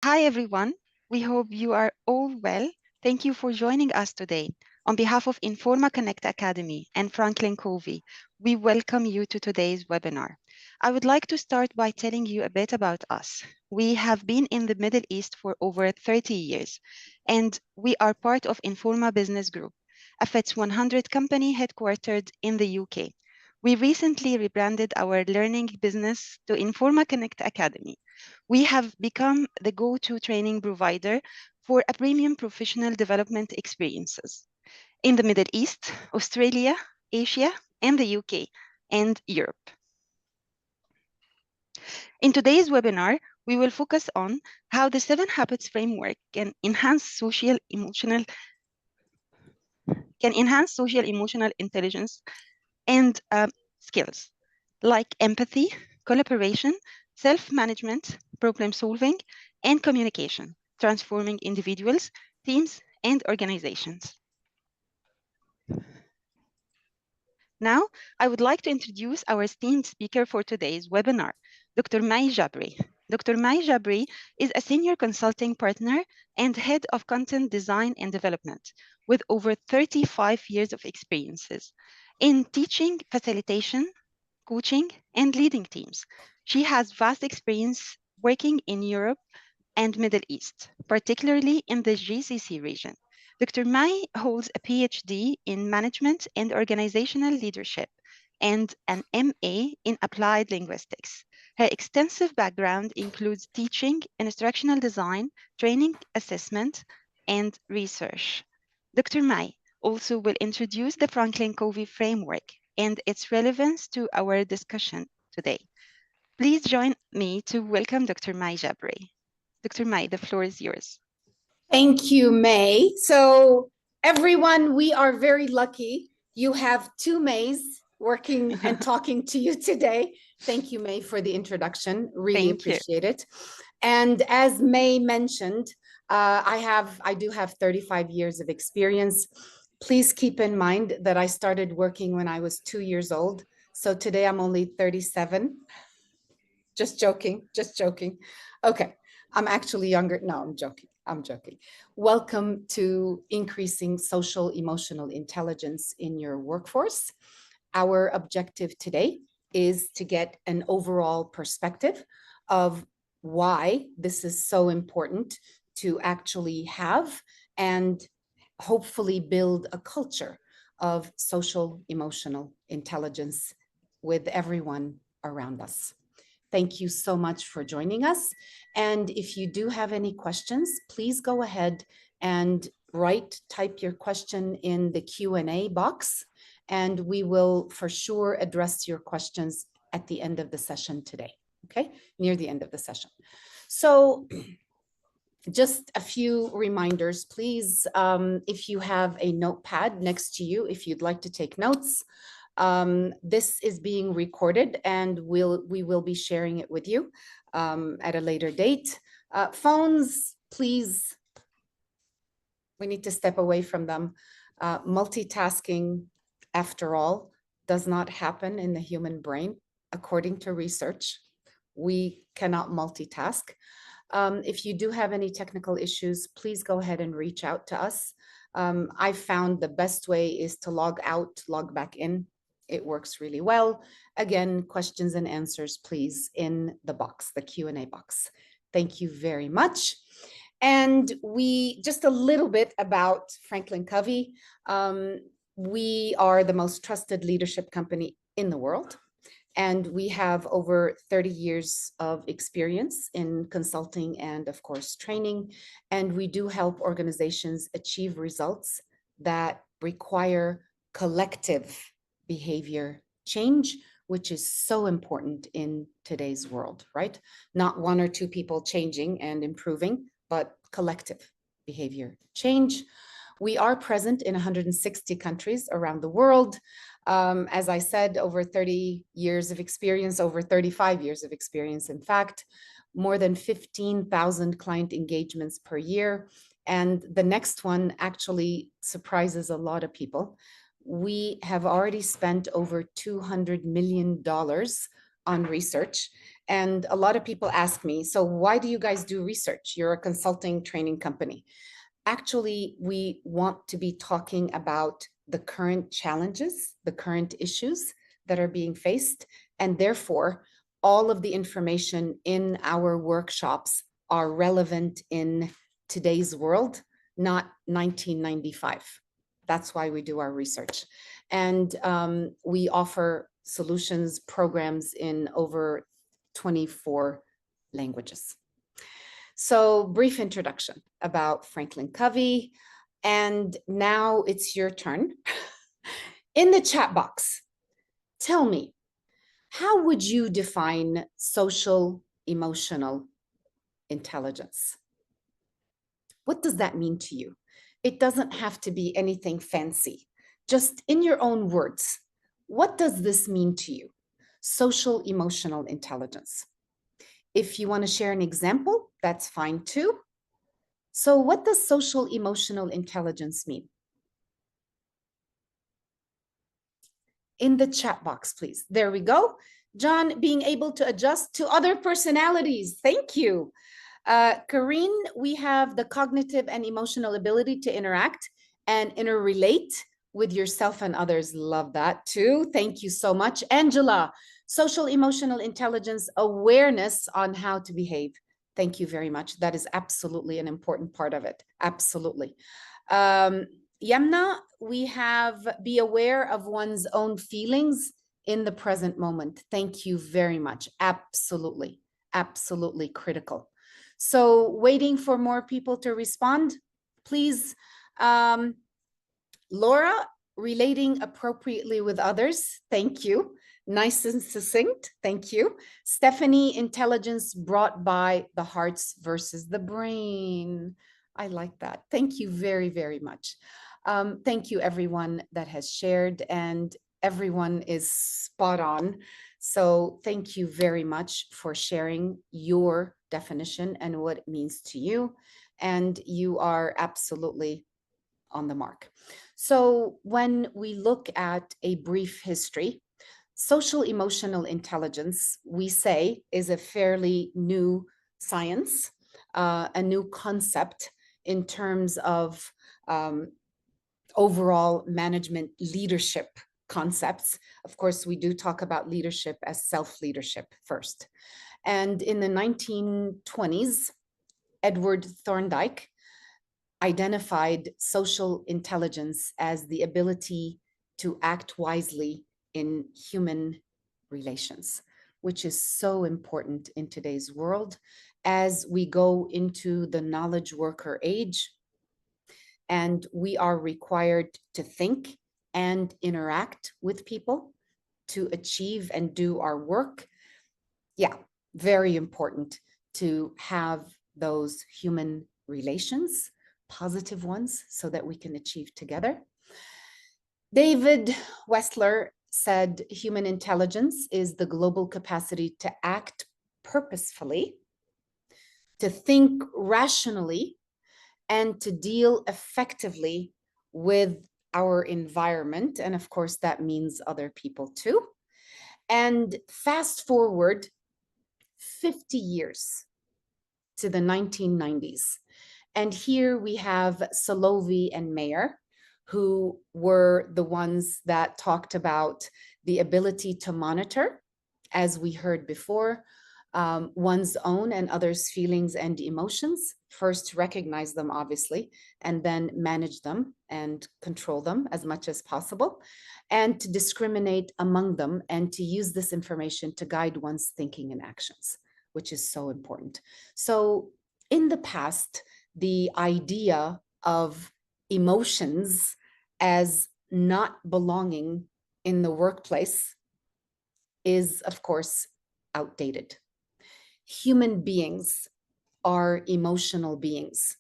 Hi, everyone. We hope you are all well. Thank you for joining us today. On behalf of Informa Connect Academy and Franklin Covey, we welcome you to today's webinar. I would like to start by telling you a bit about us. We have been in the Middle East for over 30 years, and we are part of Informa Business Group, a FTSE 100 company headquartered in the UK. We recently rebranded our learning business to Informa Connect Academy. We have become the go-to training provider for a premium professional development experiences in the Middle East, Australia, Asia, and the UK, and Europe. In today's webinar, we will focus on how the 7 Habits framework can enhance social emotional intelligence and skills like empathy, collaboration, self-management, problem solving, and communication, transforming individuals, teams, and organizations. Now, I would like to introduce our esteemed speaker for today's webinar, Dr. Mai Jabri. Dr. Mai Jabri is a senior consulting partner and head of content design and development with over 35 years of experiences in teaching, facilitation, coaching, and leading teams. She has vast experience working in Europe and Middle East, particularly in the GCC region. Dr. Mai holds a PhD in management and organizational leadership and an MA in applied linguistics. Her extensive background includes teaching, instructional design, training assessment, and research. Dr. Mai also will introduce the Franklin Covey framework and its relevance to our discussion today. Please join me to welcome Dr. Mai Jabri. Dr. Mai, the floor is yours. Thank you, May. So everyone, we are very lucky. You have two Mays working and talking to you today. Thank you, May, for the introduction. Really appreciate it. And as May mentioned, I do have 35 years of experience. Please keep in mind that I started working when I was 2 years old. So today I'm only 37. Just joking, just joking. Okay, I'm actually younger. No, I'm joking. I'm joking. Welcome to Increasing Social Emotional Intelligence in Your Workforce. Our objective today is to get an overall perspective of why this is so important to actually have and hopefully build a culture of social emotional intelligence with everyone around us. Thank you so much for joining us. And if you do have any questions, please go ahead and type your question in the Q&A box, and we will for sure address your questions at the end of the session today, okay? Near the end of the session. So just a few reminders, please. If you have a notepad next to you, if you'd like to take notes, this is being recorded and we will be sharing it with you at a later date. Phones, please, we need to step away from them. Multitasking, after all, does not happen in the human brain. According to research, we cannot multitask. If you do have any technical issues, please go ahead and reach out to us. I found the best way is to log out, log back in. It works really well. Again, questions and answers, please, in the box, the Q&A box. Thank you very much. And just a little bit about Franklin Covey. We are the most trusted leadership company in the world. And we have over 30 years of experience in consulting and, of course, training. And we do help organizations achieve results that require collective behavior change, which is so important in today's world, right? Not one or two people changing and improving, but collective behavior change. We are present in 160 countries around the world. As I said, over 30 years of experience, over 35 years of experience, in fact, more than 15,000 client engagements per year. And the next one actually surprises a lot of people. We have already spent over $200 million on research, And a lot of people ask me, so why do you guys do research? You're a consulting training company. Actually, we want to be talking about the current challenges, the current issues that are being faced, and therefore all of the information in our workshops are relevant in today's world, not 1995. That's why we do our research. And we offer solutions, programs in over 24 languages. So, brief introduction about Franklin Covey. And now it's your turn. In the chat box, tell me, how would you define social emotional intelligence? What does that mean to you? It doesn't have to be anything fancy. Just in your own words, what does this mean to you? Social emotional intelligence. If you want to share an example, that's fine too. So what does social emotional intelligence mean? In the chat box, please. There we go. John, being able to adjust to other personalities. Thank you. Karine, we have the cognitive and emotional ability to interact and interrelate with yourself and others. Love that too. Thank you so much. Angela, social emotional intelligence, awareness on how to behave. Thank you very much. That is absolutely an important part of it. Absolutely. Yamna, we have be aware of one's own feelings in the present moment. Thank you very much. Absolutely, absolutely critical. So waiting for more people to respond, please. Laura, relating appropriately with others. Thank you. Nice and succinct. Thank you. Stephanie, intelligence brought by the hearts versus the brain. I like that. Thank you very, very much. Thank you, everyone that has shared, and everyone is spot on. So thank you very much for sharing your definition and what it means to you. And you are absolutely on the mark. So when we look at a brief history, social emotional intelligence, we say, is a fairly new science, a new concept in terms of overall management leadership concepts. Of course, we do talk about leadership as self-leadership first. And in the 1920s, Edward Thorndike identified social intelligence as the ability to act wisely in human relations, which is so important in today's world as we go into the knowledge worker age, and we are required to think and interact with people to achieve and do our work. Yeah, very important to have those human relations, positive ones, so that we can achieve together. David Westler said human intelligence is the global capacity to act purposefully, to think rationally, and to deal effectively with our environment. And of course, that means other people too. And fast forward 50 years to the 1990s. And here we have Salovey and Mayer, who were the ones that talked about the ability to monitor, as we heard before, one's own and others' feelings and emotions. First, recognize them, obviously, and then manage them and control them as much as possible, and to discriminate among them and to use this information to guide one's thinking and actions, which is so important. So in the past, the idea of emotions as not belonging in the workplace is, of course, outdated. Human beings are emotional beings.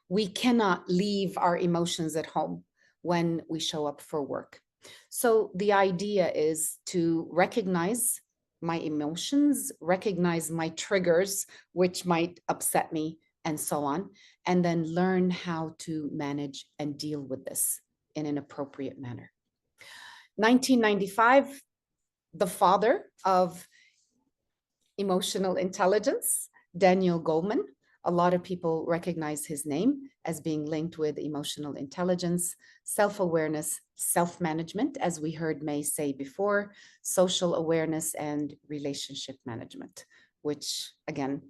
We cannot leave our emotions at home when we show up for work. So the idea is to recognize my emotions, recognize my triggers, which might upset me, and so on, and then learn how to manage and deal with this in an appropriate manner. 1995, the father of emotional intelligence, Daniel Goleman. A lot of people recognize his name as being linked with emotional intelligence, self-awareness, self-management, as we heard May say before, social awareness, and relationship management, which again,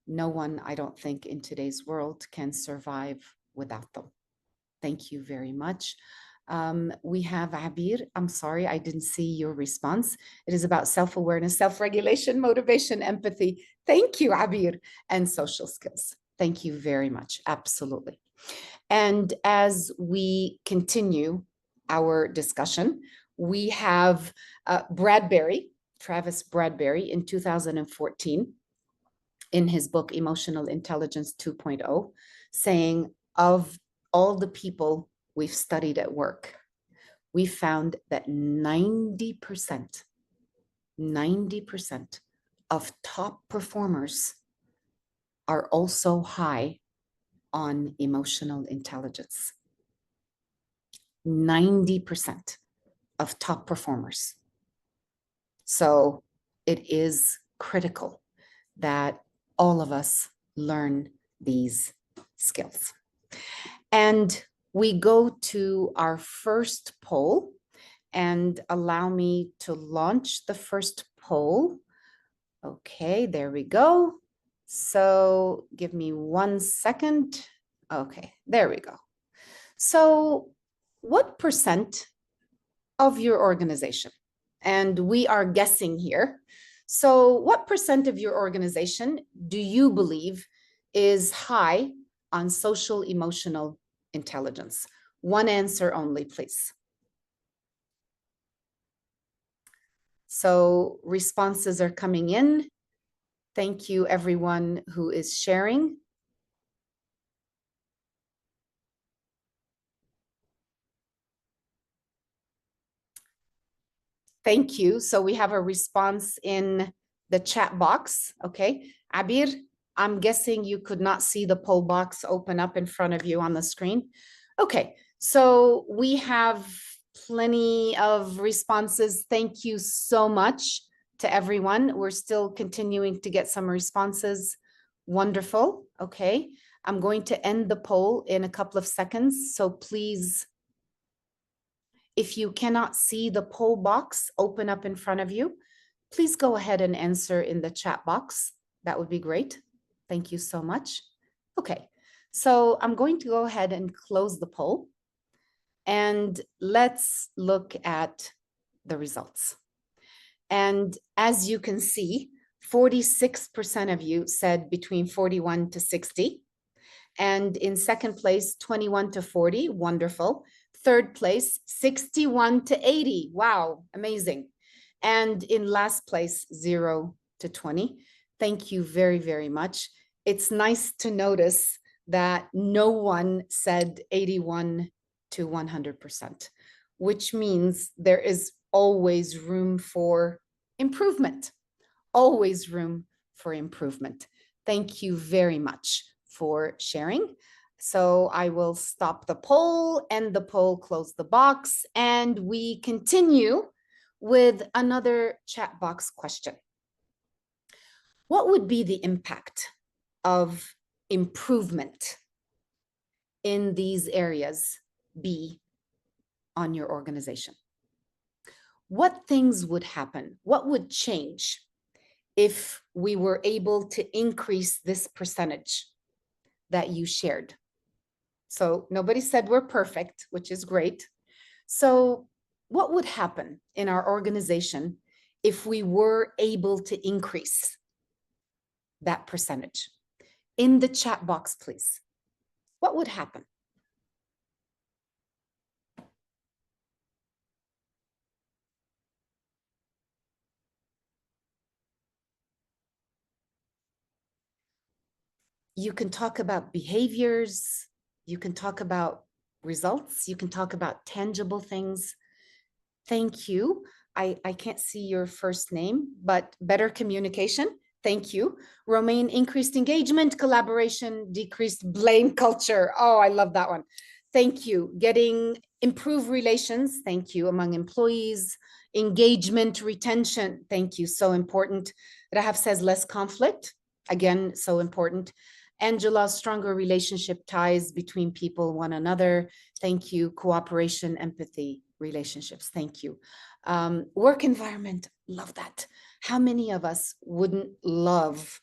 no one, I don't think, in today's world can survive without them. Thank you very much. We have Abir. I'm sorry, I didn't see your response. It is about self-awareness, self-regulation, motivation, empathy. Thank you, Abir, and social skills. Thank you very much. Absolutely. And as we continue our discussion, we have Travis Bradbury in 2014, in his book, Emotional Intelligence 2.0, saying, of all the people we've studied at work, we found that 90% of top performers are also high on emotional intelligence. 90% of top performers. So it is critical that all of us learn these skills. And we go to our first poll, and allow me to launch the first poll. Okay, there we go. So give me 1 second. Okay, there we go. So what percent of your organization, and we are guessing here, so what percent of your organization do you believe is high on social emotional intelligence? One answer only, please. So responses are coming in. Thank you, everyone who is sharing. Thank you. So we have a response in the chat box. Okay. Abir, I'm guessing you could not see the poll box open up in front of you on the screen. Okay. So we have plenty of responses. Thank you so much to everyone. We're still continuing to get some responses. Wonderful. Okay. I'm going to end the poll in a couple of seconds. So please, if you cannot see the poll box open up in front of you, please go ahead and answer in the chat box. That would be great. Thank you so much. Okay, so I'm going to go ahead and close the poll, and let's look at the results. And as you can see, 46% of you said between 41 to 60. And in second place, 21 to 40, wonderful. Third place, 61 to 80, wow, amazing. And in last place, 0 to 20. Thank you very, very much. It's nice to notice that no one said 81 to 100%, which means there is always room for improvement, always room for improvement. Thank you very much for sharing. So I will stop the poll, end the poll, close the box, and we continue with another chat box question. What would be the impact of improvement in these areas be on your organization? What things would happen? What would change if we were able to increase this percentage that you shared? So nobody said we're perfect, which is great. So what would happen in our organization if we were able to increase that percentage? In the chat box, please. What would happen? You can talk about behaviors, you can talk about results, you can talk about tangible things. Thank you. I can't see your first name, but better communication. Thank you. Romaine, increased engagement, collaboration, decreased blame culture. Oh, I love that one. Thank you. Getting improved relations. Thank you. Among employees, engagement, retention. Thank you. So important. Rahaf says less conflict. Again, so important. Angela, stronger relationship ties between people, one another. Thank you. Cooperation, empathy, relationships. Thank you. Work environment. Love that. How many of us wouldn't love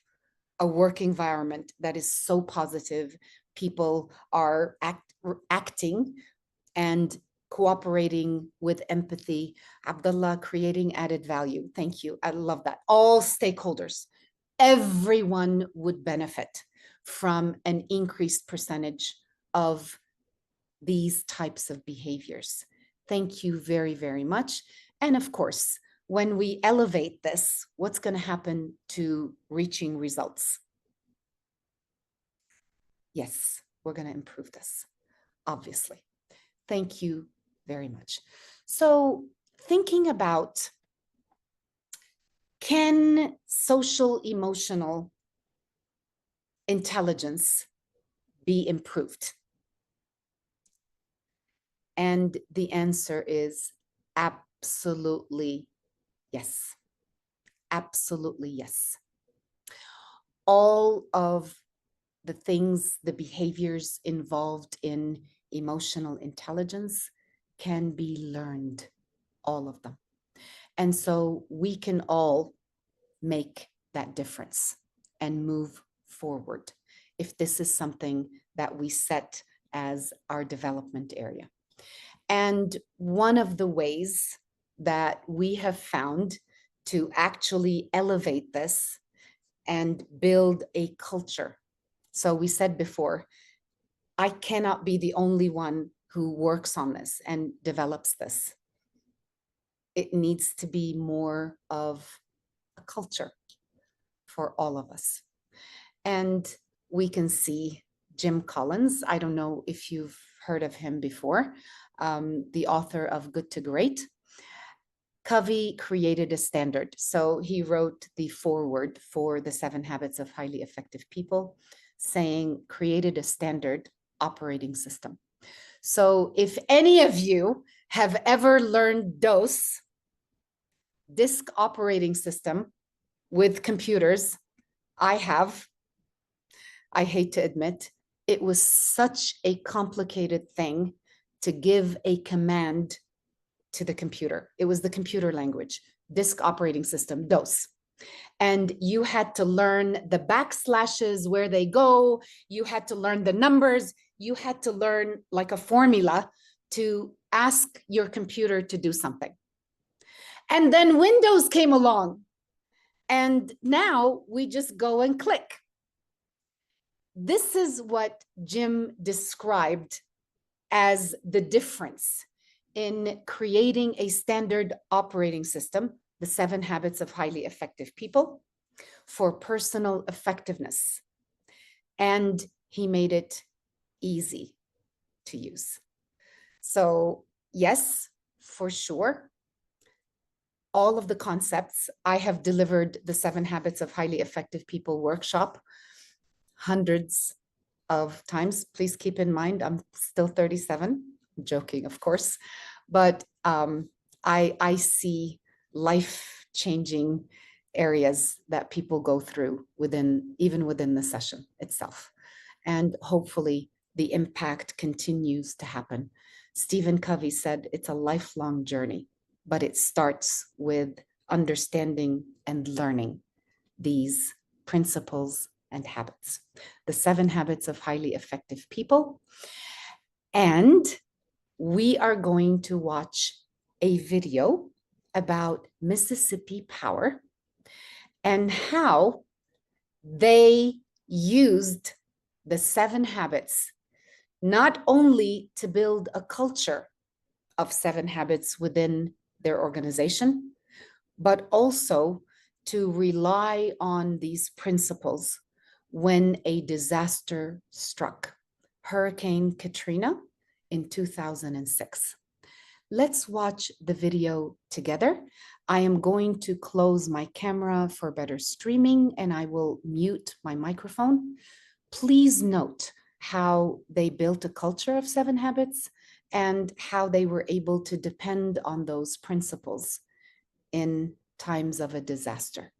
a work environment that is so positive? People are acting and cooperating with empathy. Abdullah, creating added value. Thank you. I love that. All stakeholders, everyone would benefit from an increased percentage of these types of behaviors. Thank you very, very much. And of course, when we elevate this, what's going to happen to reaching results? Yes, we're going to improve this, obviously. Thank you very much. So thinking about, can social emotional intelligence be improved? And the answer is absolutely yes. Absolutely yes. All of the things, the behaviors involved in emotional intelligence can be learned, all of them. And so we can all make that difference and move forward if this is something that we set as our development area. And one of the ways that we have found to actually elevate this and build a culture. So we said before, I cannot be the only one who works on this and develops this. It needs to be more of a culture for all of us. And we can see Jim Collins. I don't know if you've heard of him before, the author of Good to Great. Covey created a standard. So he wrote the foreword for the 7 Habits of Highly Effective People, saying, created a standard operating system. So if any of you have ever learned DOS, disk operating system, with computers, I have. I hate to admit, it was such a complicated thing to give a command to the computer. It was the computer language, disk operating system, DOS. And you had to learn the backslashes, where they go. You had to learn the numbers. You had to learn like a formula to ask your computer to do something. And then Windows came along. And now we just go and click. This is what Jim described as the difference in creating a standard operating system, the 7 Habits of Highly Effective People, for personal effectiveness. And he made it easy to use. So yes, for sure, all of the concepts, I have delivered the 7 Habits of Highly Effective People workshop hundreds of times. Please keep in mind, I'm still 37. I'm joking, of course, but I see life-changing areas that people go through even within the session itself. And hopefully the impact continues to happen. Stephen Covey said it's a lifelong journey, but it starts with understanding and learning these principles and habits, the 7 Habits of Highly Effective People. And we are going to watch a video about Mississippi Power and how they used the 7 habits, not only to build a culture of 7 habits within their organization, but also to rely on these principles when a disaster struck, Hurricane Katrina in 2006. Let's watch the video together. I am going to close my camera for better streaming, and I will mute my microphone. Please note how they built a culture of 7 habits and how they were able to depend on those principles in times of a disaster.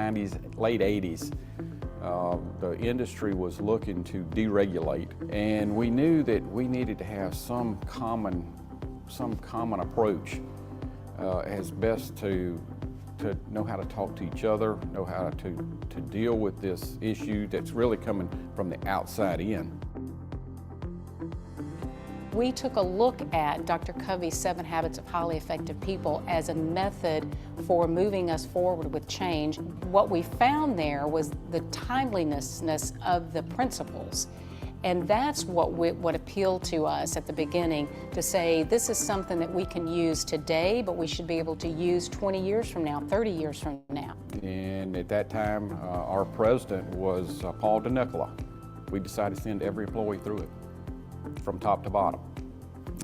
90s, late 80s, the industry was looking to deregulate, and we knew that we needed to have some common approach as best to know how to talk to each other, know how to deal with this issue that's really coming from the outside in. We took a look at Dr. Covey's 7 Habits of Highly Effective People as a method for moving us forward with change. What we found there was the timeliness of the principles. And that's what appealed to us at the beginning, to say this is something that we can use today, but we should be able to use 20 years from now, 30 years from now. And at that time, our president was Paul DeNicola. We decided to send every employee through it, from top to bottom.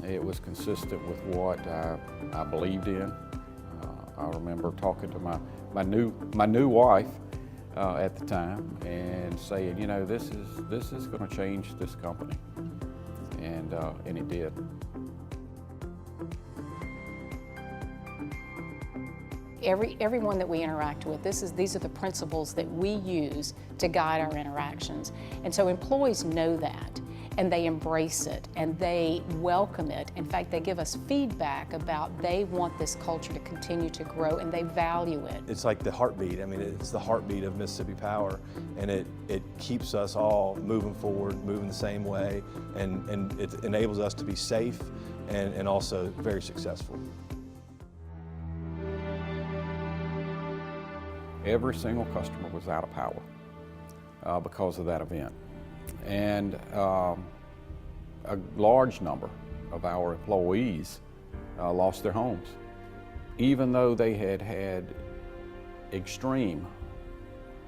It was consistent with what I believed in. I remember talking to my new wife at the time and saying, you know, this is going to change this company, and it did. Everyone that we interact with, these are the principles that we use to guide our interactions. And so employees know that, and they embrace it, and they welcome it. In fact, they give us feedback about they want this culture to continue to grow, and they value it. It's like the heartbeat. I mean, it's the heartbeat of Mississippi Power, and it keeps us all moving forward, moving the same way, and it enables us to be safe and also very successful. Every single customer was out of power because of that event. And a large number of our employees lost their homes, even though they had had extreme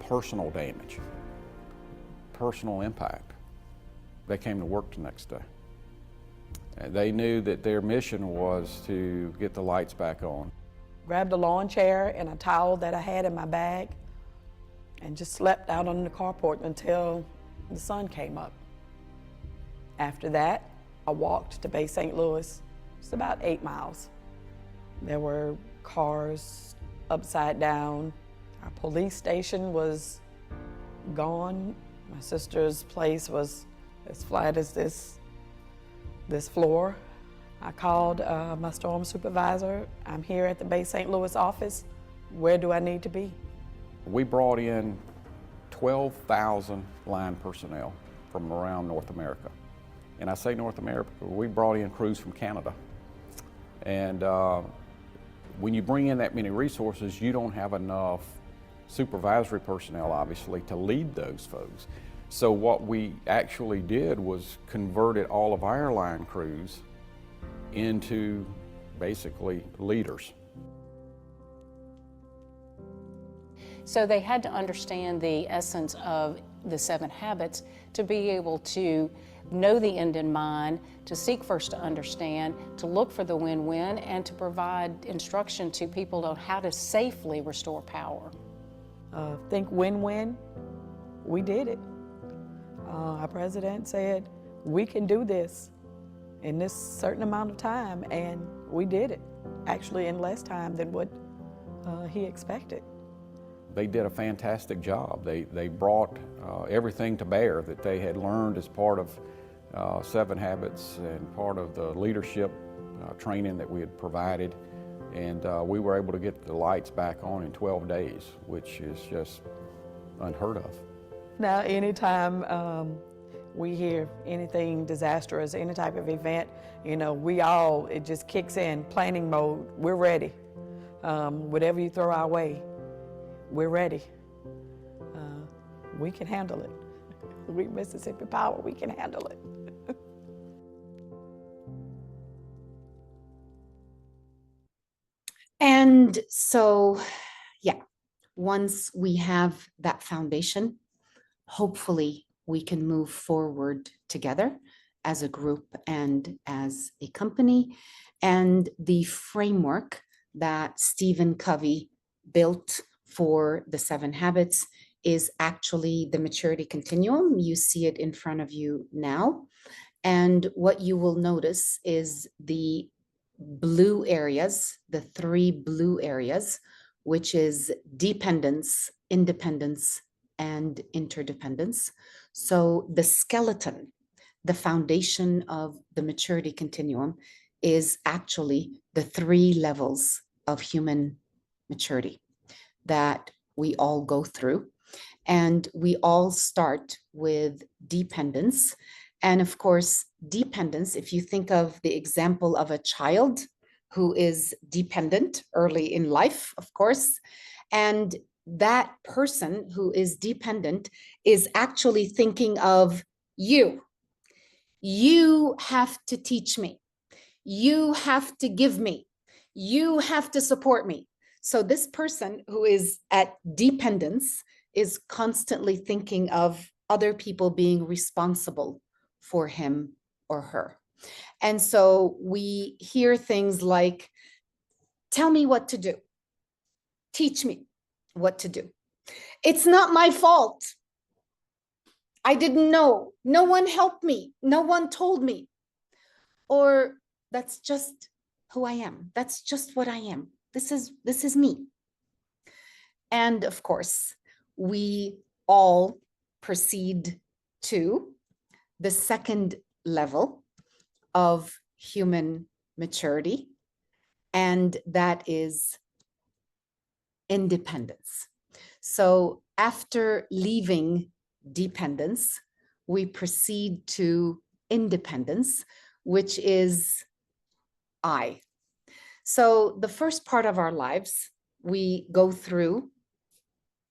personal damage, personal impact. They came to work the next day. And they knew that their mission was to get the lights back on. Grabbed a lawn chair and a towel that I had in my bag and just slept out on the carport until the sun came up. After that, I walked to Bay St. Louis. It's about 8 miles. There were cars upside down. Our police station was gone. My sister's place was as flat as this floor. I called my storm supervisor. I'm here at the Bay St. Louis office. Where do I need to be? We brought in 12,000 line personnel from around North America. And I say North America, we brought in crews from Canada. And when you bring in that many resources, you don't have enough supervisory personnel, obviously, to lead those folks. So what we actually did was converted all of our line crews into basically leaders. So they had to understand the essence of the 7 habits to be able to know the end in mind, to seek first to understand, to look for the win-win, and to provide instruction to people on how to safely restore power. Think win-win. We did it. Our president said, we can do this in this certain amount of time, and we did it, actually in less time than what he expected. They did a fantastic job. They brought everything to bear that they had learned as part of 7 Habits and part of the leadership training that we had provided, and we were able to get the lights back on in 12 days, which is just unheard of. Now, anytime we hear anything disastrous, any type of event, you know, it just kicks in, planning mode. We're ready. Whatever you throw our way, we're ready. We can handle it. We, Mississippi Power, we can handle it. And so, yeah, once we have that foundation, hopefully we can move forward together as a group and as a company. And the framework that Stephen Covey built for the 7 habits is actually the maturity continuum. You see it in front of you now. And what you will notice is the blue areas, the 3 blue areas, which is dependence, independence, and interdependence. So the skeleton, the foundation of the maturity continuum, is actually the 3 levels of human maturity that we all go through. And we all start with dependence. And of course, dependence, if you think of the example of a child who is dependent early in life, of course, and that person who is dependent is actually thinking of you. You have to teach me. You have to give me. You have to support me. So this person who is at dependence is constantly thinking of other people being responsible for him or her. And so we hear things like, tell me what to do. Teach me what to do. It's not my fault. I didn't know. No one helped me. No one told me. Or that's just who I am. That's just what I am. This is me. And of course, we all proceed to the second level of human maturity, and that is independence. So after leaving dependence, we proceed to independence, which is I. So the first part of our lives, we go through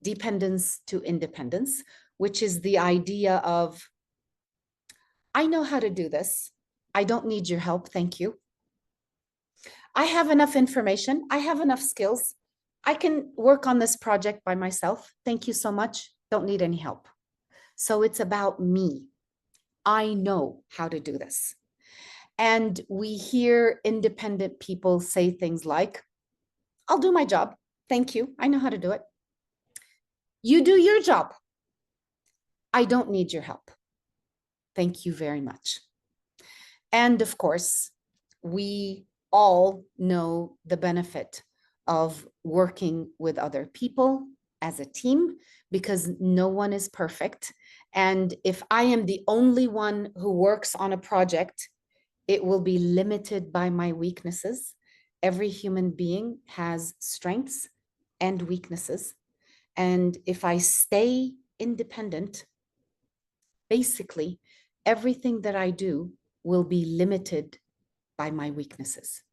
dependence to independence, which is the idea of, I know how to do this. I don't need your help. Thank you. I have enough information. I have enough skills. I can work on this project by myself. Thank you so much. Don't need any help. So it's about me. I know how to do this. And we hear independent people say things like, I'll do my job. Thank you. I know how to do it. You do your job. I don't need your help. Thank you very much. And of course, we all know the benefit of working with other people as a team, because no one is perfect. And if I am the only one who works on a project, it will be limited by my weaknesses. Every human being has strengths and weaknesses. And if I stay independent, basically, everything that I do will be limited by my weaknesses.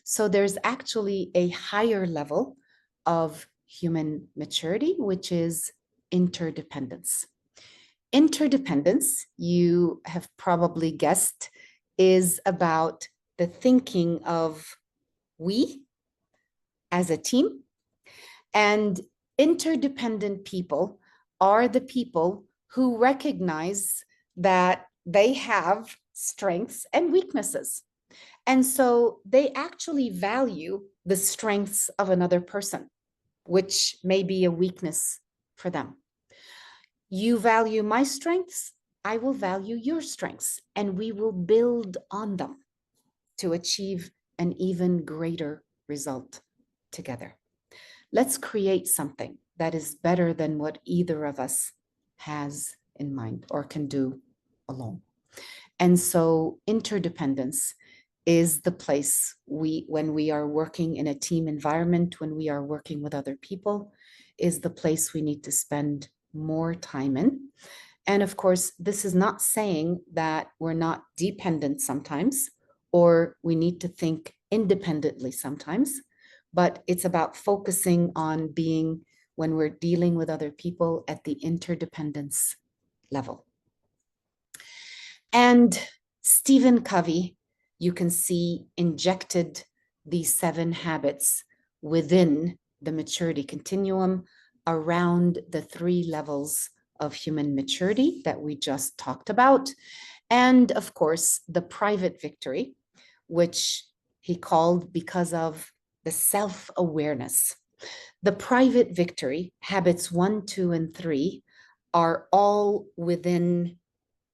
So there's actually a higher level of human maturity, which is interdependence. Interdependence, you have probably guessed, is about the thinking of we as a team. And interdependent people are the people who recognize that they have strengths and weaknesses. And so they actually value the strengths of another person, which may be a weakness for them. You value my strengths, I will value your strengths, and we will build on them to achieve an even greater result together. Let's create something that is better than what either of us has in mind or can do alone. And so interdependence is the place when we are working in a team environment, when we are working with other people, is the place we need to spend more time in. And of course, this is not saying that we're not dependent sometimes, or we need to think independently sometimes, but it's about focusing on being, when we're dealing with other people, at the interdependence level. And Stephen Covey, you can see, injected these 7 habits within the maturity continuum around the 3 levels of human maturity that we just talked about. And of course, the private victory, which he called because of the self-awareness. The private victory, habits 1, 2, and 3, are all within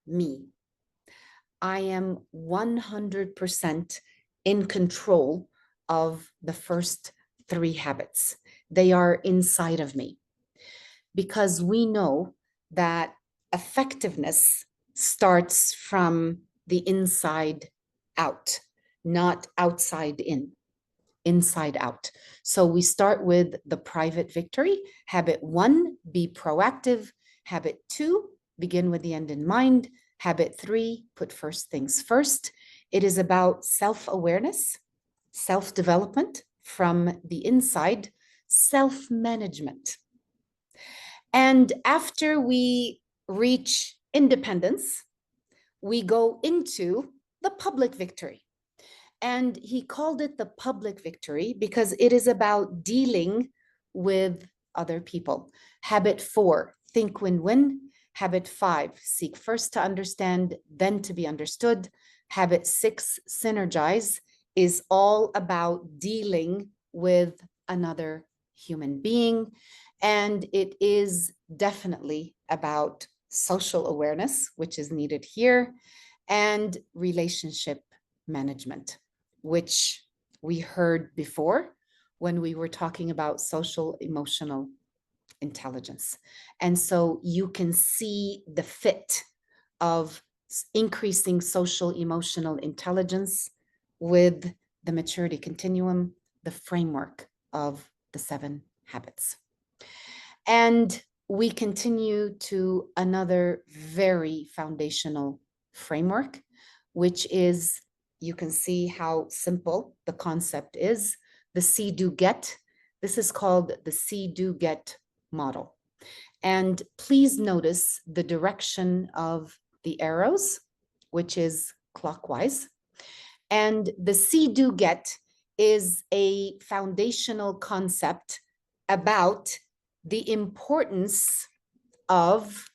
me. I am 100% in control of the first 3 habits. They are inside of me. because we know that effectiveness starts from the inside out, not outside in, inside out. So we start with the private victory. Habit 1, be proactive. Habit 2, begin with the end in mind. Habit 3, put first things first. It is about self-awareness, self-development from the inside, self-management. And after we reach independence, we go into the public victory. And he called it the public victory because it is about dealing with other people. Habit 4, think win-win. Habit 5, seek first to understand, then to be understood. Habit 6, synergize, is all about dealing with another human being. And it is definitely about social awareness, which is needed here, and relationship management, which we heard before when we were talking about social emotional intelligence. And so you can see the fit of increasing social emotional intelligence with the maturity continuum, the framework of the 7 habits. And we continue to another very foundational framework, which is, you can see how simple the concept is, the see, do, get. This is called the see, do, get model. And please notice the direction of the arrows, which is clockwise. And the see, do, get is a foundational concept about the importance of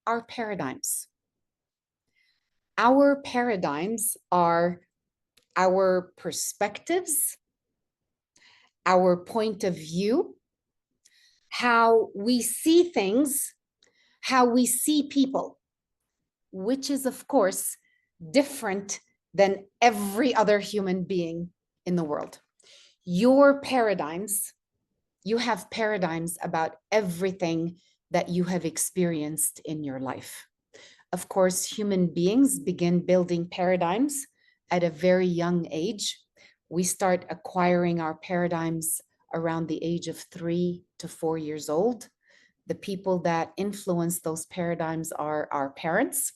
our paradigms. Our paradigms are our perspectives, our point of view, how we see things, how we see people, which is, of course, different than every other human being in the world. Your paradigms, you have paradigms about everything that you have experienced in your life. Of course, human beings begin building paradigms at a very young age. We start acquiring our paradigms around the age of 3 to 4 years old. The people that influence those paradigms are our parents.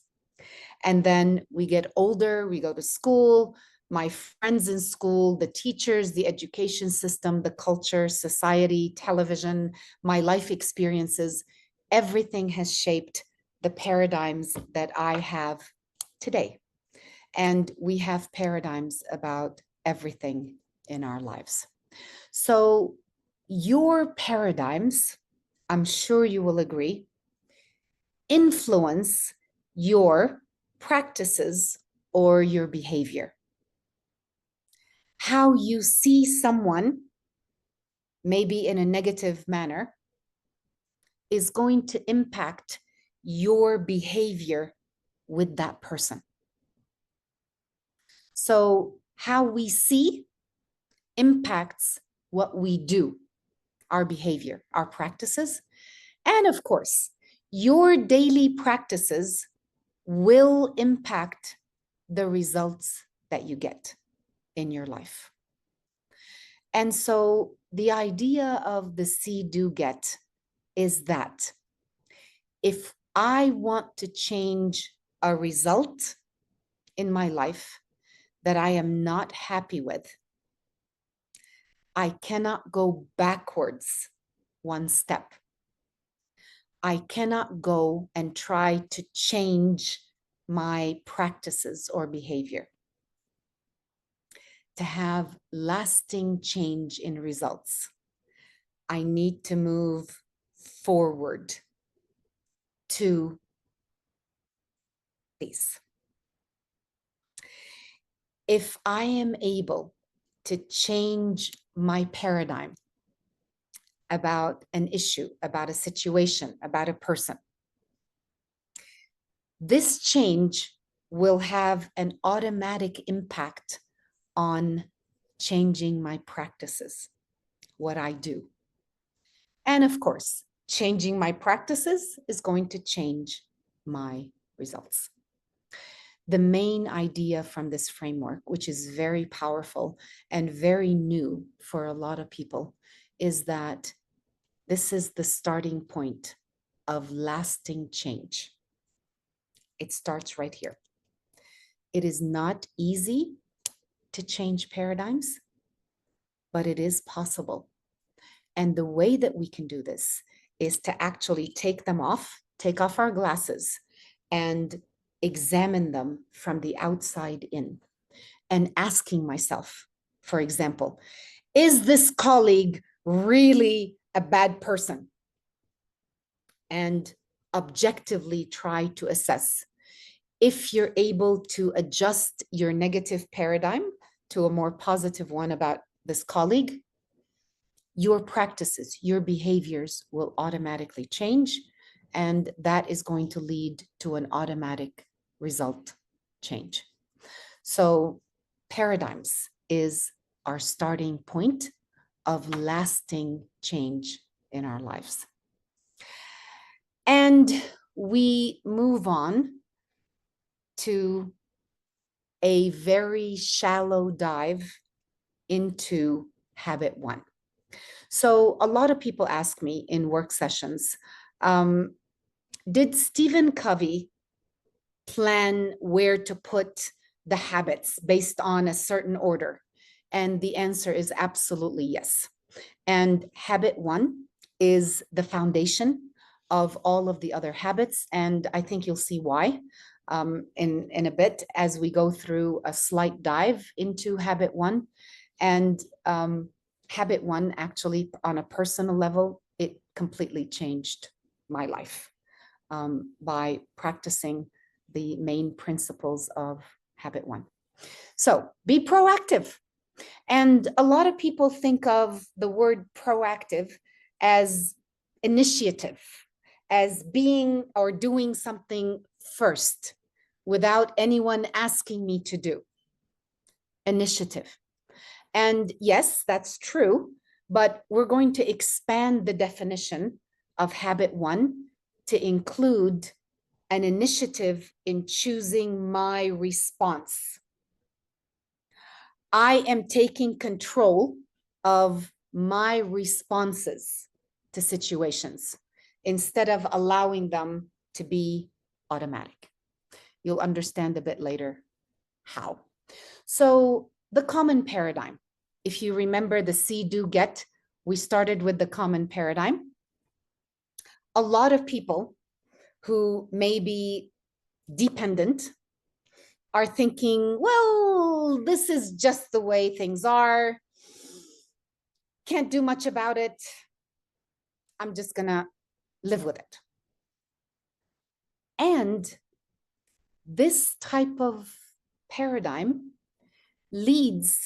And then we get older, we go to school, my friends in school, the teachers, the education system, the culture, society, television, my life experiences, everything has shaped the paradigms that I have today. And we have paradigms about everything in our lives. So your paradigms, I'm sure you will agree, influence your practices or your behavior. How you see someone, maybe in a negative manner, is going to impact your behavior with that person. So how we see impacts what we do, our behavior, our practices. And of course, your daily practices will impact the results that you get in your life. And so the idea of the see, do, get is that if I want to change a result in my life that I am not happy with, I cannot go backwards one step. I cannot go and try to change my practices or behavior. To have lasting change in results, I need to move forward to this. If I am able to change my paradigm about an issue, about a situation, about a person, this change will have an automatic impact on changing my practices, what I do. And of course, changing my practices is going to change my results. The main idea from this framework, which is very powerful and very new for a lot of people, is that this is the starting point of lasting change. It starts right here. It is not easy to change paradigms, but it is possible. And the way that we can do this is to actually take off our glasses and examine them from the outside in, and asking myself, for example, is this colleague really a bad person? And objectively try to assess if you're able to adjust your negative paradigm to a more positive one about this colleague. Your practices, your behaviors will automatically change, and that is going to lead to an automatic result change. So paradigms is our starting point of lasting change in our lives. And we move on to a very shallow dive into habit one. So a lot of people ask me in work sessions, did Stephen Covey plan where to put the habits based on a certain order? And the answer is absolutely yes. And habit one is the foundation of all of the other habits. And I think you'll see why in a bit as we go through a slight dive into habit one. And habit one, actually, on a personal level, it completely changed my life by practicing the main principles of habit one. So be proactive. And a lot of people think of the word proactive as initiative, as being or doing something first without anyone asking me to do. Initiative. And yes, that's true, but we're going to expand the definition of habit one to include an initiative in choosing my response. I am taking control of my responses to situations instead of allowing them to be automatic. You'll understand a bit later how. So the common paradigm, if you remember the see, do, get, we started with the common paradigm. A lot of people who may be dependent are thinking, well, this is just the way things are. Can't do much about it. I'm just gonna live with it. And this type of paradigm leads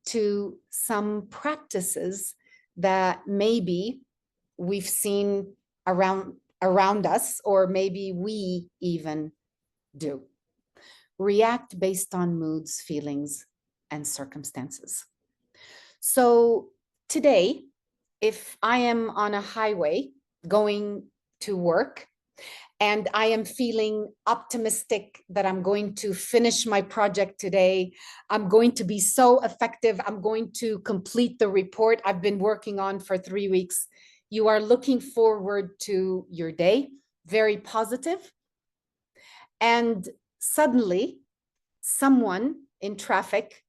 to some practices that maybe we've seen around us, or maybe we even do. React based on moods, feelings, and circumstances. So today, if I am on a highway going to work and I am feeling optimistic that I'm going to finish my project today, I'm going to be so effective, I'm going to complete the report I've been working on for 3 weeks. You are looking forward to your day, very positive. And suddenly, someone in traffic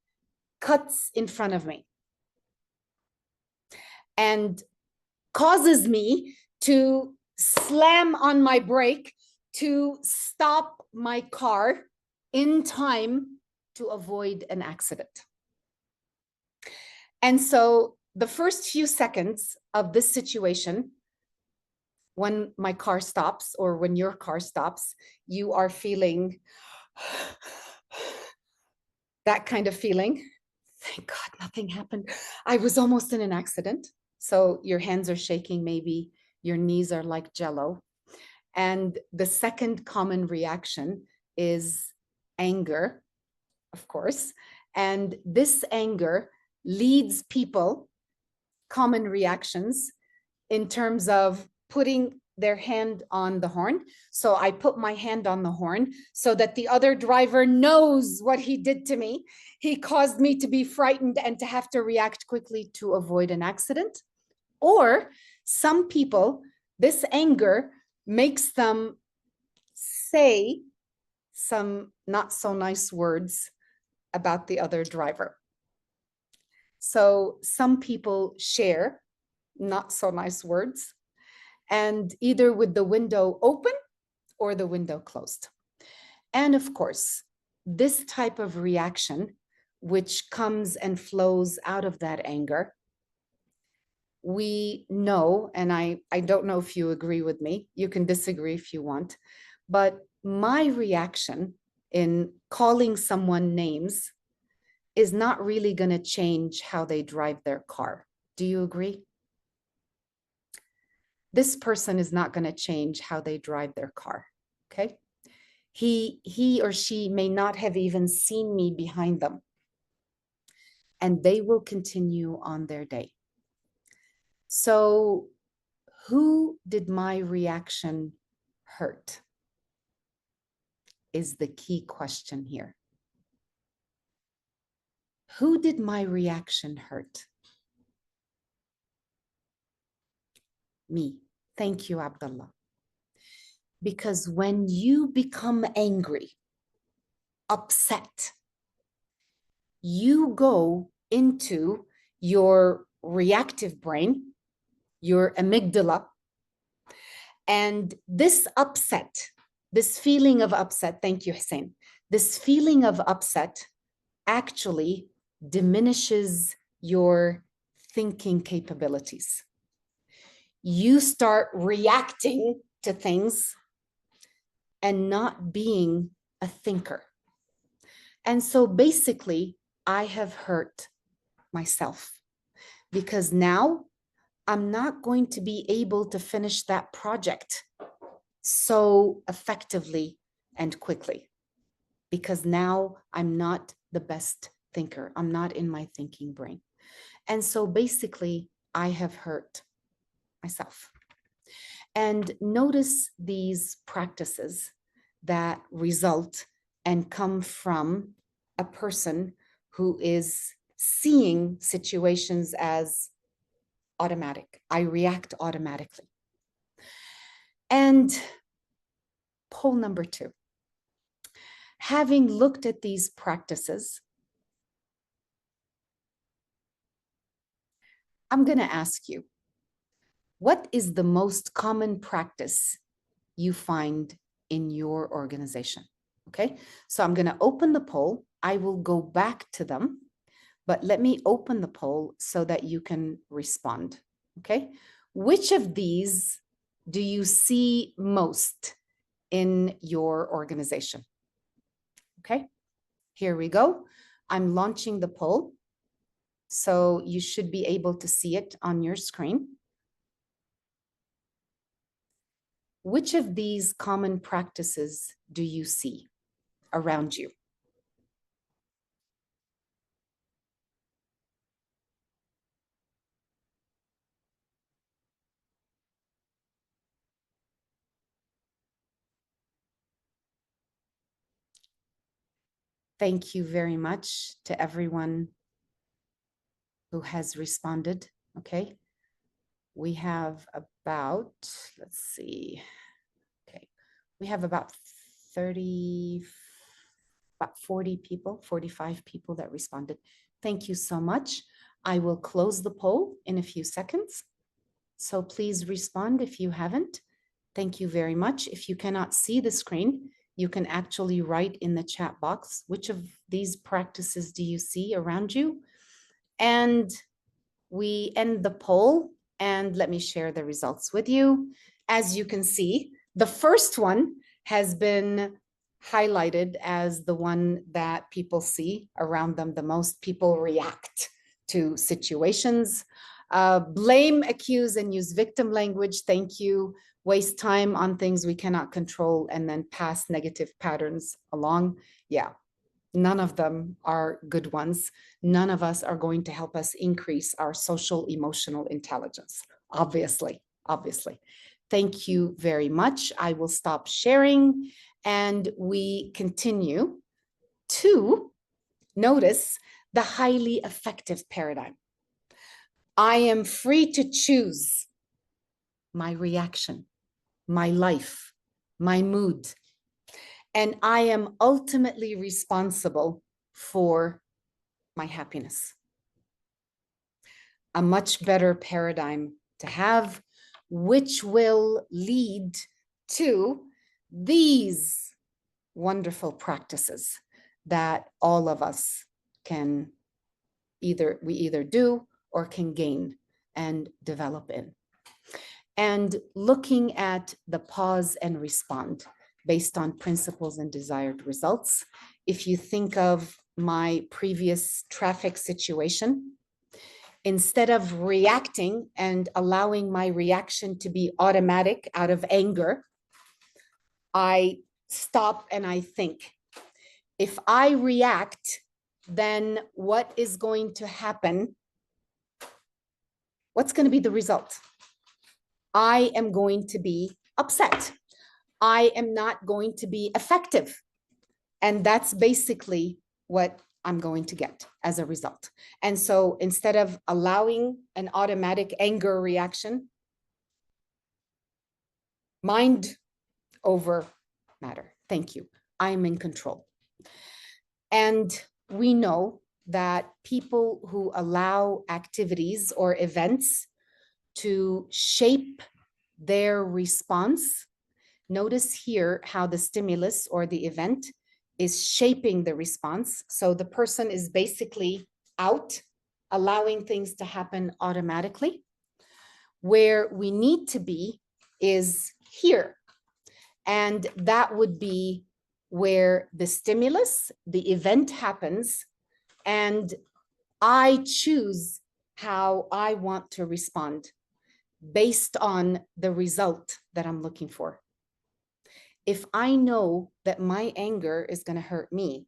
cuts in front of me and causes me to slam on my brake to stop my car in time to avoid an accident. And so the first few seconds of this situation, when my car stops or when your car stops, you are feeling that kind of feeling. Thank God nothing happened. I was almost in an accident. So your hands are shaking, maybe your knees are like jello. And the second common reaction is anger, of course. And this anger leads people, common reactions, in terms of putting their hand on the horn. So I put my hand on the horn so that the other driver knows what he did to me. He caused me to be frightened and to have to react quickly to avoid an accident. Or some people, this anger makes them say some not so nice words about the other driver. So some people share not so nice words, and either with the window open or the window closed. And of course, this type of reaction, which comes and flows out of that anger, we know, and I don't know if you agree with me, you can disagree if you want, but my reaction in calling someone names is not really going to change how they drive their car. Do you agree? This person is not going to change how they drive their car, okay? He or she may not have even seen me behind them, and they will continue on their day. So who did my reaction hurt? Is the key question here. Who did my reaction hurt? Me. Thank you, Abdullah. Because when you become angry, upset, you go into your reactive brain, your amygdala, and this upset, this feeling of upset, thank you, Hussein, this feeling of upset actually diminishes your thinking capabilities. You start reacting to things and not being a thinker. And so basically, I have hurt myself because now I'm not going to be able to finish that project so effectively and quickly because now I'm not the best thinker. I'm not in my thinking brain. And so basically, I have hurt myself. And notice these practices that result and come from a person who is seeing situations as automatic. I react automatically. And poll number 2. Having looked at these practices, I'm going to ask you, what is the most common practice you find in your organization? Okay, so I'm going to open the poll. I will go back to them, but let me open the poll so that you can respond. Okay, which of these do you see most in your organization? Okay, here we go. I'm launching the poll, so you should be able to see it on your screen. Which of these common practices do you see around you? Thank you very much to everyone who has responded. Okay, we have about, let's see, okay, we have about 40 people, 45 people that responded. Thank you so much. I will close the poll in a few seconds. So please respond if you haven't. Thank you very much. If you cannot see the screen, you can actually write in the chat box, which of these practices do you see around you? And we end the poll, and let me share the results with you. As you can see, the first one has been highlighted as the one that people see around them the most. People react to situations. Blame, accuse, and use victim language. Thank you. Waste time on things we cannot control and then pass negative patterns along. Yeah, none of them are good ones. None of us are going to help us increase our social emotional intelligence. obviously. Thank you very much. I will stop sharing and we continue to notice the highly effective paradigm. I am free to choose my reaction, my life, my mood, and I am ultimately responsible for my happiness. A much better paradigm to have, which will lead to these wonderful practices that all of us can either do or can gain and develop in. And looking at the pause and respond based on principles and desired results. If you think of my previous traffic situation, instead of reacting and allowing my reaction to be automatic out of anger, I stop and I think, if I react, then what is going to happen? What's going to be the result? I am going to be upset. I am not going to be effective. And that's basically what I'm going to get as a result. And so instead of allowing an automatic anger reaction, mind over matter. Thank you. I'm in control. And we know that people who allow activities or events to shape their response, notice here how the stimulus or the event is shaping the response. So the person is basically out, allowing things to happen automatically. Where we need to be is here. And that would be where the stimulus, the event happens, and I choose how I want to respond based on the result that I'm looking for. If I know that my anger is going to hurt me,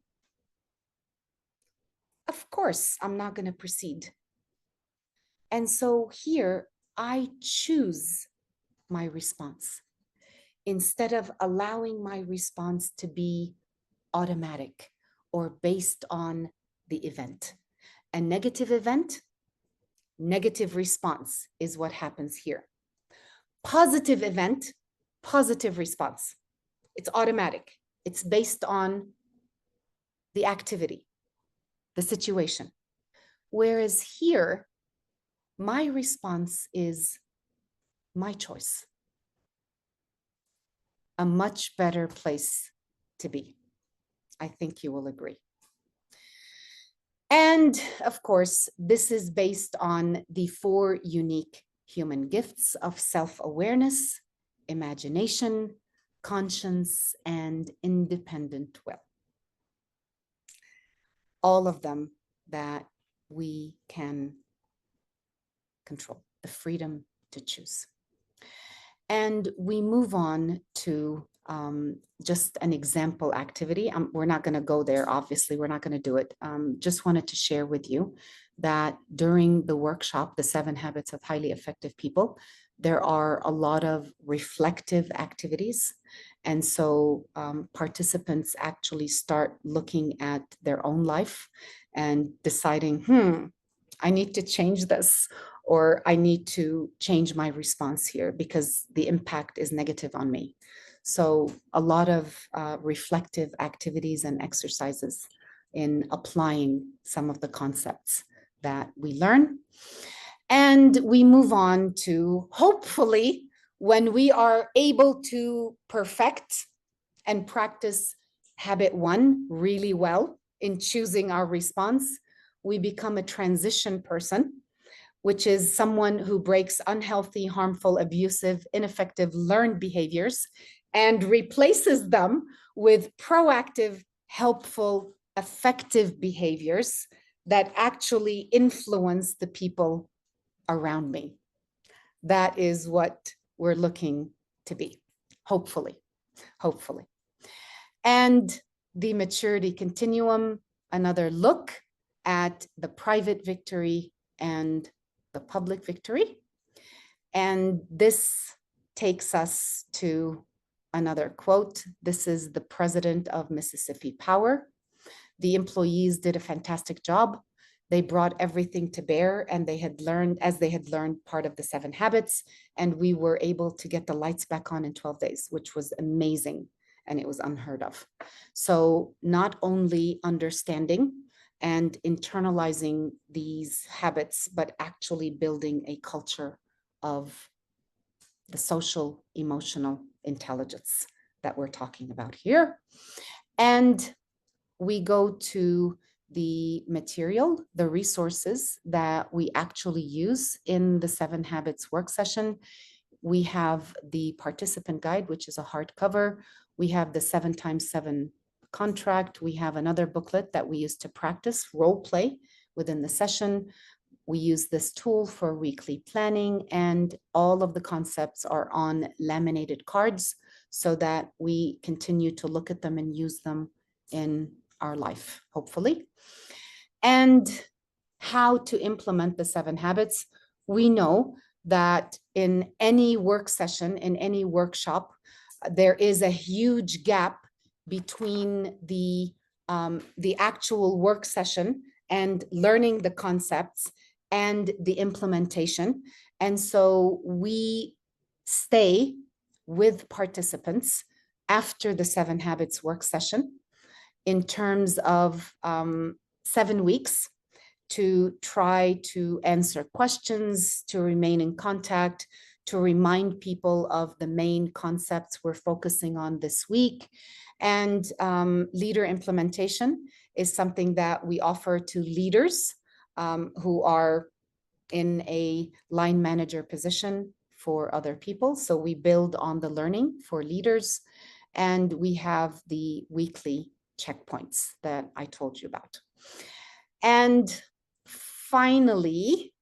of course, I'm not going to proceed. And so here, I choose my response instead of allowing my response to be automatic or based on the event. A negative event, negative response is what happens here. Positive event, positive response. It's automatic. It's based on the activity, the situation. Whereas here, my response is my choice. A much better place to be. I think you will agree. And of course, this is based on the 4 unique human gifts of self-awareness, imagination, conscience, and independent will. All of them that we can control, the freedom to choose. And we move on to just an example activity. We're not going to go there, obviously, we're not going to do it. Just wanted to share with you that during the workshop, the 7 Habits of Highly Effective People, there are a lot of reflective activities. And so participants actually start looking at their own life and deciding, I need to change this, or I need to change my response here because the impact is negative on me. So a lot of reflective activities and exercises in applying some of the concepts that we learn. And we move on to, hopefully, when we are able to perfect and practice habit 1 really well in choosing our response, we become a transition person, which is someone who breaks unhealthy, harmful, abusive, ineffective learned behaviors and replaces them with proactive, helpful, effective behaviors that actually influence the people around me. That is what we're looking to be, hopefully. And the maturity continuum, another look at the private victory and the public victory. And this takes us to another quote. This is the president of Mississippi Power. The employees did a fantastic job. They brought everything to bear, and they had learned, as they had learned, part of the 7 habits, and we were able to get the lights back on in 12 days, which was amazing, and it was unheard of. So not only understanding and internalizing these habits, but actually building a culture of the social emotional intelligence that we're talking about here. And we go to the material, the resources that we actually use in the 7 habits work session. We have the participant guide, which is a hardcover. We have the 7x7 contract. We have another booklet that we use to practice role play within the session. We use this tool for weekly planning, and all of the concepts are on laminated cards so that we continue to look at them and use them in our life, hopefully. And how to implement the 7 habits. We know that in any work session, in any workshop, there is a huge gap between the actual work session and learning the concepts and the implementation. And so we stay with participants after the 7 habits work session in terms of 7 weeks to try to answer questions, to remain in contact, to remind people of the main concepts we're focusing on this week. And leader implementation is something that we offer to leaders who are in a line manager position for other people. So we build on the learning for leaders, and we have the weekly checkpoints that I told you about. And finally,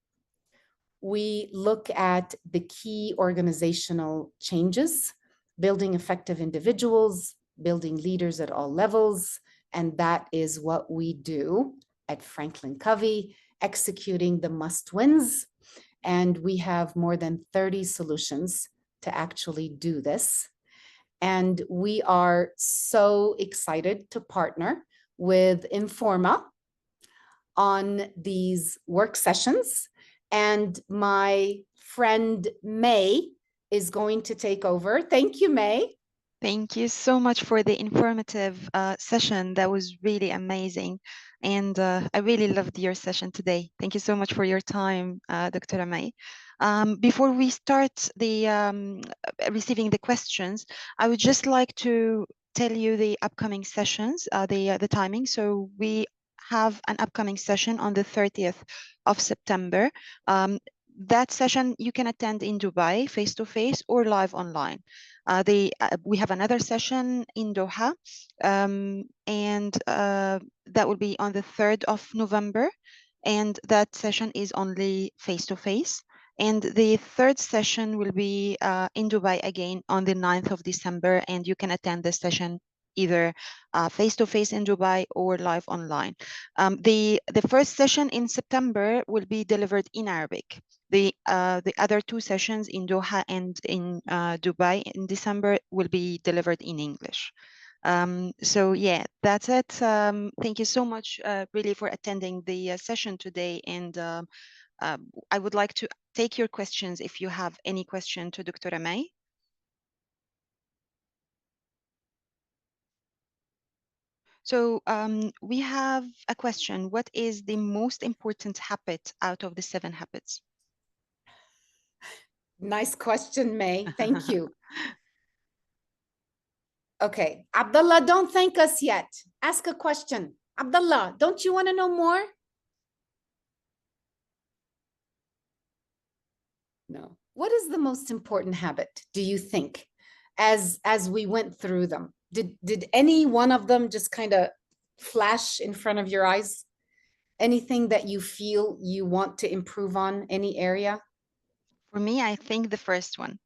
we look at the key organizational changes, building effective individuals, building leaders at all levels, and that is what we do at Franklin Covey, executing the must-wins. And we have more than 30 solutions to actually do this. And we are so excited to partner with Informa on these work sessions. And my friend May is going to take over. Thank you, May. Thank you so much for the informative session. That was really amazing. And I really loved your session today. Thank you so much for your time, Dr. May. Before we start the receiving the questions, I would just like to tell you the upcoming sessions, the timing. So we have an upcoming session on the 30th of September. That session you can attend in Dubai, face-to-face or live online. We have another session in Doha, and that will be on the 3rd of November, and that session is only face-to-face. And the 3rd session will be in Dubai again on the 9th of December, and you can attend the session either face-to-face in Dubai or live online. The first session in September will be delivered in Arabic. The other 2 sessions in Doha and in Dubai in December will be delivered in English. So yeah, that's it. Thank you so much really for attending the session today. And I would like to take your questions if you have any question to Dr. May. So we have a question. What is the most important habit out of the 7 habits? Nice question, May. Thank you. Okay, Abdullah, don't thank us yet. Ask a question. Abdullah, don't you want to know more? No. What is the most important habit, do you think, as we went through them? Did any one of them just kind of flash in front of your eyes? Anything that you feel you want to improve on, any area? For me, I think the first one,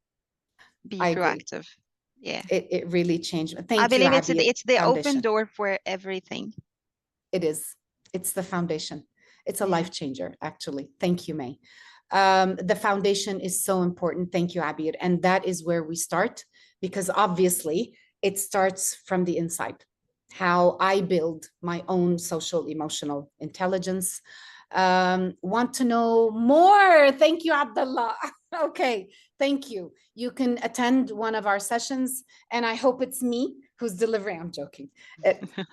be I proactive. agree. Yeah. It really changed. Thank you, I believe Abby, it's the foundation. open door for everything. It is. It's the foundation. It's a life changer, actually. Thank you, May. The foundation is so important. Thank you, Abir. And that is where we start, because obviously it starts from the inside. How I build my own social emotional intelligence. Want to know more? Thank you, Abdullah. Okay, thank you. You can attend one of our sessions, and I hope it's me who's delivering. I'm joking.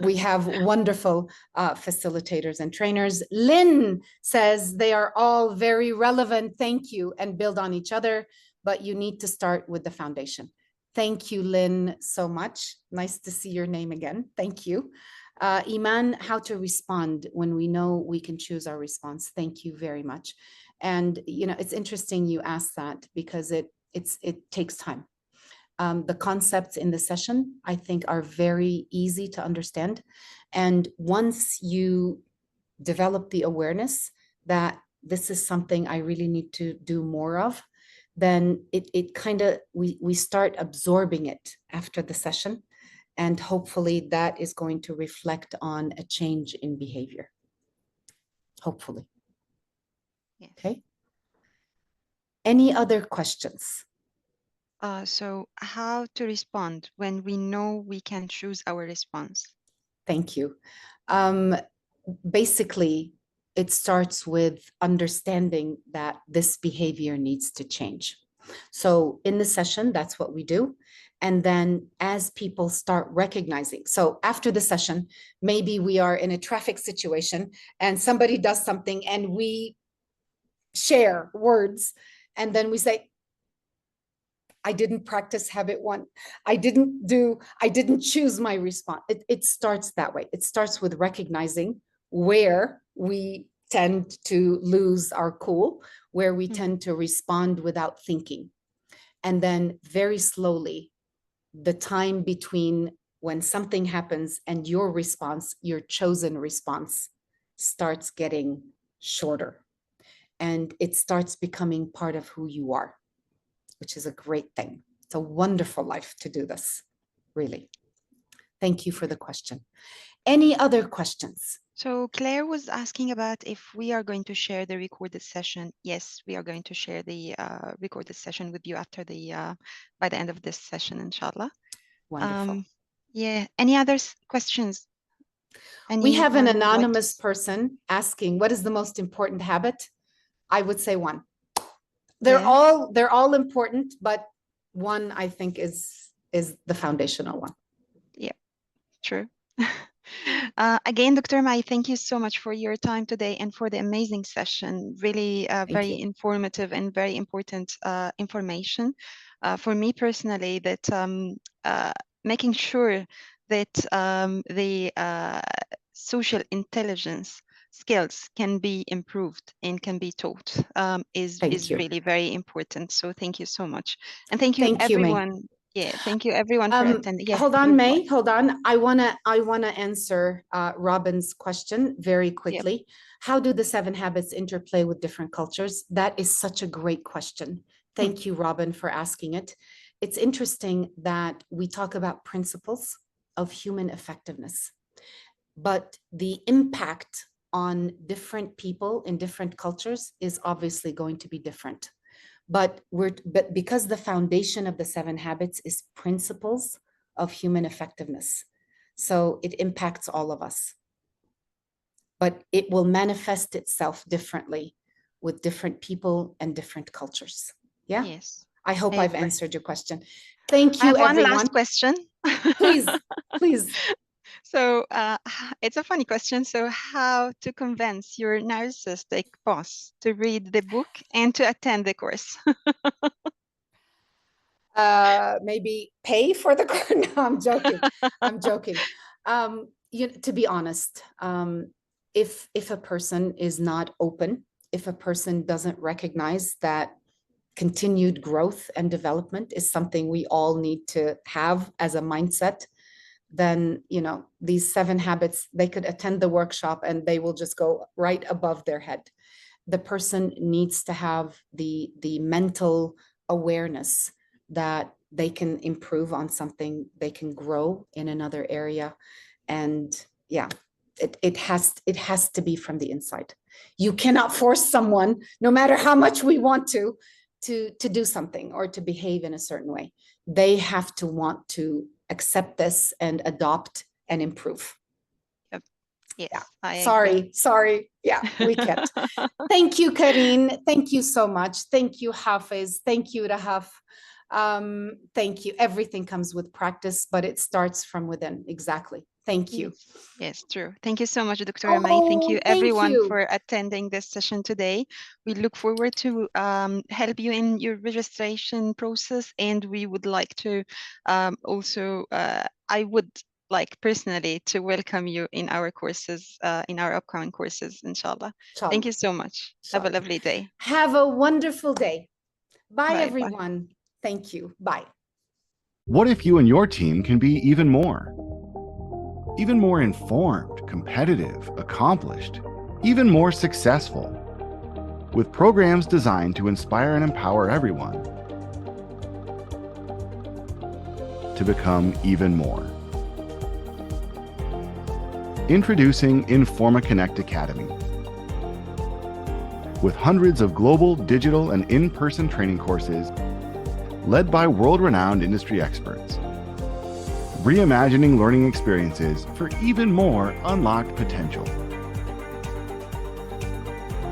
We have wonderful facilitators and trainers. Lynn says they are all very relevant. Thank you, and build on each other, but you need to start with the foundation. Thank you, Lynn, so much. Nice to see your name again. Thank you. Iman, how to respond when we know we can choose our response. Thank you very much. And you know, it's interesting you asked that, because it takes time. The concepts in the session, I think, are very easy to understand. And once you develop the awareness that this is something I really need to do more of, then it kind of, we start absorbing it after the session. And hopefully that is going to reflect on a change in behavior. Hopefully. Yes. Okay. Any other questions? So how to respond when we know we can choose our response? Thank you. Basically, it starts with understanding that this behavior needs to change. So in the session, that's what we do. And then as people start recognizing, so after the session, maybe we are in a traffic situation and somebody does something and we share words, and then we say, I didn't practice habit one. I didn't choose my response. It starts that way. It starts with recognizing where we tend to lose our cool, where we tend to respond without thinking. And then very slowly, the time between when something happens and your response, your chosen response, starts getting shorter. And it starts becoming part of who you are, which is a great thing. It's a wonderful life to do this, really. Thank you for the question. Any other questions? So Claire was asking about if we are going to share the recorded session. Yes, we are going to share the recorded session with you after the by the end of this session, inshallah. Wonderful. Yeah. Any other questions? We have an Anyone would like to- anonymous person asking, what is the most important habit? I would say one. They're all important, but one I think is the foundational one. Yeah, true. Again, Dr. Mai, thank you so much for your time today and for the amazing session. Really very informative and very important information. For me personally, that making sure that the social intelligence skills can be improved and can be taught is really very important. So thank you so much. And thank you everyone. May. Yeah, thank you everyone for attending. Yeah, hold on, May, hold on. I wanna answer Robin's question very quickly. Yep. How do the 7 habits interplay with different cultures? That is such a great question. Thank you, Robin, for asking it. It's interesting that we talk about principles of human effectiveness, but the impact on different people in different cultures is obviously going to be different. But because the foundation of the 7 habits is principles of human effectiveness, so it impacts all of us. But it will manifest itself differently with different people and different cultures. Yeah. Yes. I hope I've answered your question. Thank you, everyone. One last question. Please, please. So it's a funny question. So how to convince your narcissistic boss to read the book and to attend the course? Maybe pay for the course. No, I'm joking. I'm joking. To be honest, if a person is not open, if a person doesn't recognize that continued growth and development is something we all need to have as a mindset, then these 7 habits, they could attend the workshop and they will just go right above their head. The person needs to have the mental awareness that they can improve on something, they can grow in another area. And yeah, it has to be from the inside. You cannot force someone, no matter how much we want to do something or to behave in a certain way. They have to want to accept this and adopt and improve. Yep. Yes, Yeah. I agree. Sorry. Yeah, we can't. Thank you, Karine. Thank you so much. Thank you, Hafiz. Thank you, Rahaf. Thank you. Everything comes with practice, but it starts from within. Exactly. Thank you. Yes, true. Thank you so much, Dr. May. Thank you, Thank everyone, you. for attending this session today. We look forward to help you in your registration process, and we would like to also, I would like personally to welcome you in our courses, in our upcoming courses, inshallah. Thank you so much. Have a lovely day. Have a wonderful day. Bye, Bye. everyone. Thank you. Bye. What if you and your team can be even more? Even more informed, competitive, accomplished, even more successful, with programs designed to inspire and empower everyone to become even more. Introducing Informa Connect Academy. With hundreds of global, digital, and in-person training courses led by world-renowned industry experts, reimagining learning experiences for even more unlocked potential.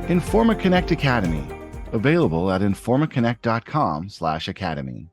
Informa Connect Academy, available at informaconnect.com/academy.